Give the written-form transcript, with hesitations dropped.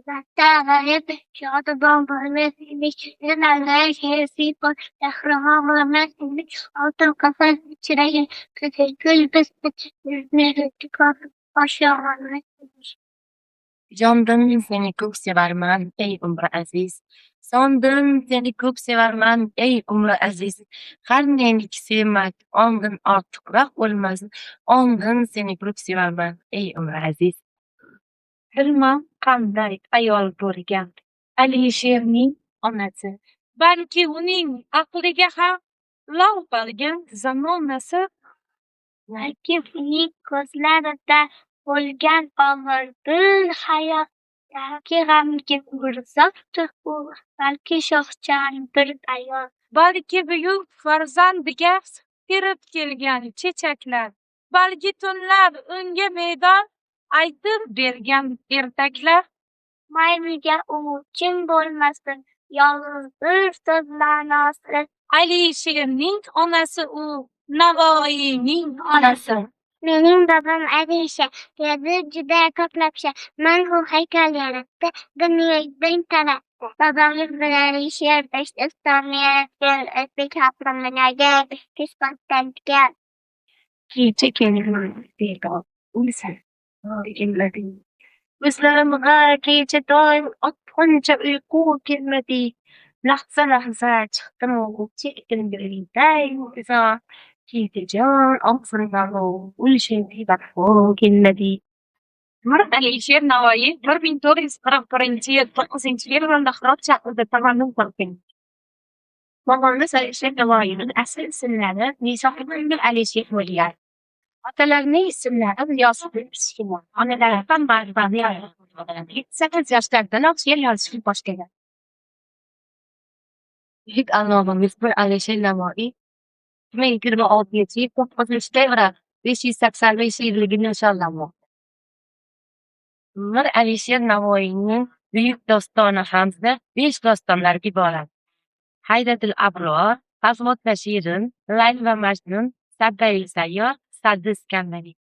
غريب شاطبان برمسي العلاج هي سيبا تخرها مرمسي أوتو كفر تري كل بس بتكاف أشياء. Jondan seni çok severman ey Umre aziz. Sondan seni çok severman ey Umre aziz. Her neylik sevmek ondan artıqroq olmaz. Ondan seni çok severman ey Umre aziz. Hilma qanday ayol bo'lgan Alisherning onasi. Balki uning aqliga ham lol qolgan zamonasi. Balki uning ko'zlarida bo'lgan omadil hayot, balki g'amgin bir zotdir u, balki shoxchan bir ayol. Balki buyuk farzandiga kirib kelgan chechaklar. Balki tunlar unga maydon aytib bergan ertaklar. Mayliga u jim bo'lmasin, yolg'izdir so'zlarni asir. Alisherning onasi u, Navoiyning onasi. Mening babam Alisher, dedi juda ko'plab shay. Men u haykal yaratdi, dunyodan taratdi. Babamiz bilan Alisher Bestami yaratgan o'zbek xalqlariga kisbatlarga Kecha kelgan beqol o'lsan deganlaring. Ko'zlarimga kecha tong otquncha uyqu kelmadi. Lahza lahza chiqdim chekingday uzoq. Kechajon og'zimdan o'lishimga vaqo kelmadi. Alisher Navoiy 1441-yil 9-fevralda Hirot shahrida tavallud topgan. Momomiz Alisher Navoiyning asl ismlari Nisohiddin Alisher bo'lgan. Otalarining ismlari G'iyosiddin Kichkina. Onalaridan Marvani bo'lgan. 8 yoshlardanoq she'r yozishni boshlagan. Buyuk allamamiz bir Alisher Navoiy 2026-yil 9-fevral 585 yilligini nishonlamoqda. Mir Alisher Navoiyning buyuk dostoni hamda 5 dostonlarga iborat. Haydatul Abror, Hazrat Shirin, Layl va Majnun, Saddai Sayyor, Saddi Iskandariy.